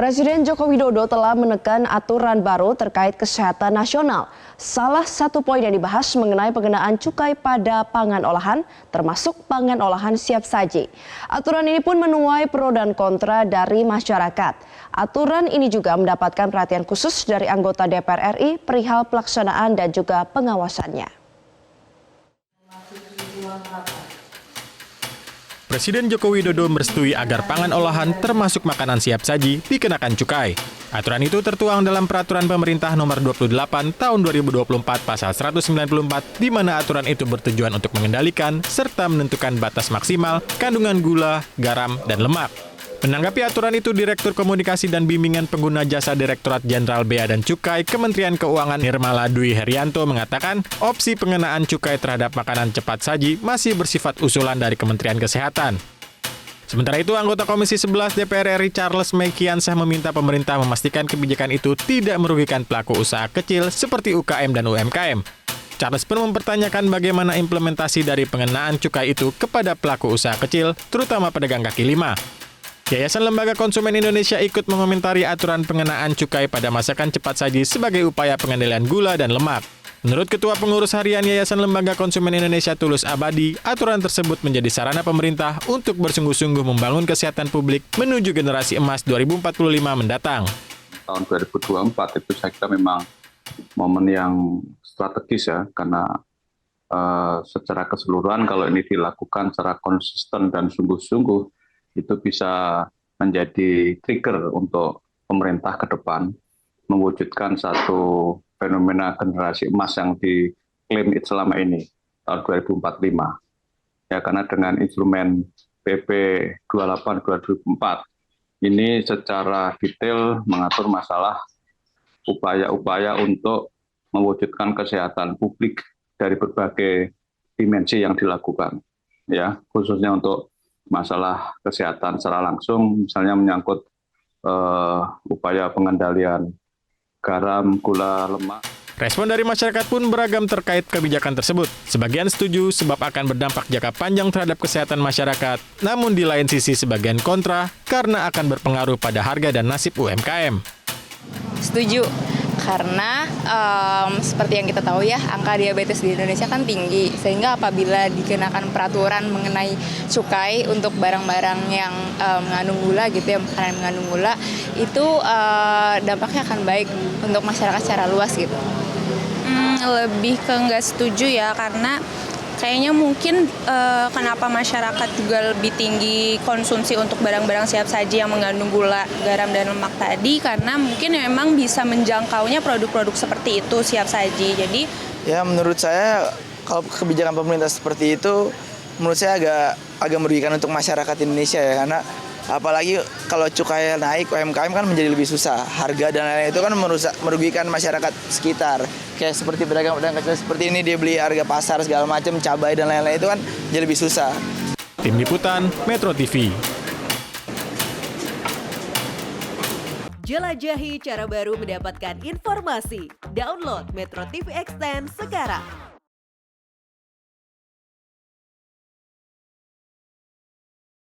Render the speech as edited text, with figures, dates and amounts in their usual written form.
Presiden Joko Widodo telah menekan aturan baru terkait kesehatan nasional. Salah satu poin yang dibahas mengenai pengenaan cukai pada pangan olahan, termasuk pangan olahan siap saji. Aturan ini pun menuai pro dan kontra dari masyarakat. Aturan ini juga mendapatkan perhatian khusus dari anggota DPR RI perihal pelaksanaan dan juga pengawasannya. Presiden Joko Widodo merestui agar pangan olahan termasuk makanan siap saji dikenakan cukai. Aturan itu tertuang dalam Peraturan Pemerintah Nomor 28 Tahun 2024 Pasal 194, di mana aturan itu bertujuan untuk mengendalikan serta menentukan batas maksimal kandungan gula, garam, dan lemak. Menanggapi aturan itu, Direktur Komunikasi dan Bimbingan Pengguna Jasa Direktorat Jenderal Bea dan Cukai Kementerian Keuangan Nirmala Dwi Herianto mengatakan opsi pengenaan cukai terhadap makanan cepat saji masih bersifat usulan dari Kementerian Kesehatan. Sementara itu, anggota Komisi 11 DPR RI Charles Mekiansah meminta pemerintah memastikan kebijakan itu tidak merugikan pelaku usaha kecil seperti UKM dan UMKM. Charles pun mempertanyakan bagaimana implementasi dari pengenaan cukai itu kepada pelaku usaha kecil, terutama pedagang kaki lima. Yayasan Lembaga Konsumen Indonesia ikut mengomentari aturan pengenaan cukai pada masakan cepat saji sebagai upaya pengendalian gula dan lemak. Menurut Ketua Pengurus Harian Yayasan Lembaga Konsumen Indonesia Tulus Abadi, aturan tersebut menjadi sarana pemerintah untuk bersungguh-sungguh membangun kesehatan publik menuju generasi emas 2045 mendatang. Tahun 2024 itu saya kira memang momen yang strategis ya, karena secara keseluruhan kalau ini dilakukan secara konsisten dan sungguh-sungguh, itu bisa menjadi trigger untuk pemerintah ke depan mewujudkan satu fenomena generasi emas yang diklaim selama ini tahun 2045. Ya, karena dengan instrumen PP 28/2004 ini secara detail mengatur masalah upaya-upaya untuk mewujudkan kesehatan publik dari berbagai dimensi yang dilakukan. Ya, khususnya untuk masalah kesehatan secara langsung, misalnya menyangkut upaya pengendalian garam, gula, lemak. Respon dari masyarakat pun beragam terkait kebijakan tersebut. Sebagian setuju sebab akan berdampak jangka panjang terhadap kesehatan masyarakat, namun di lain sisi sebagian kontra karena akan berpengaruh pada harga dan nasib UMKM. Setuju, karena seperti yang kita tahu ya, angka diabetes di Indonesia kan tinggi, sehingga apabila dikenakan peraturan mengenai cukai untuk barang-barang yang mengandung gula gitu ya, makanan yang mengandung gula, itu dampaknya akan baik untuk masyarakat secara luas gitu. Lebih ke nggak setuju ya, karena kayaknya mungkin kenapa masyarakat juga lebih tinggi konsumsi untuk barang-barang siap saji yang mengandung gula, garam, dan lemak tadi, karena mungkin memang bisa menjangkaunya produk-produk seperti itu siap saji. Jadi ya menurut saya kalau kebijakan pemerintah seperti itu menurut saya agak merugikan untuk masyarakat Indonesia ya, karena apalagi kalau cukai naik, UMKM kan menjadi lebih susah. Harga dan lain-lain itu kan merugikan masyarakat sekitar. Kayak seperti pedagang-pedagang kecil seperti ini, dia beli harga pasar segala macam, cabai dan lain-lain itu kan jadi lebih susah. Tim Liputan, Metro TV. Jelajahi cara baru mendapatkan informasi. Download Metro TV Extend sekarang.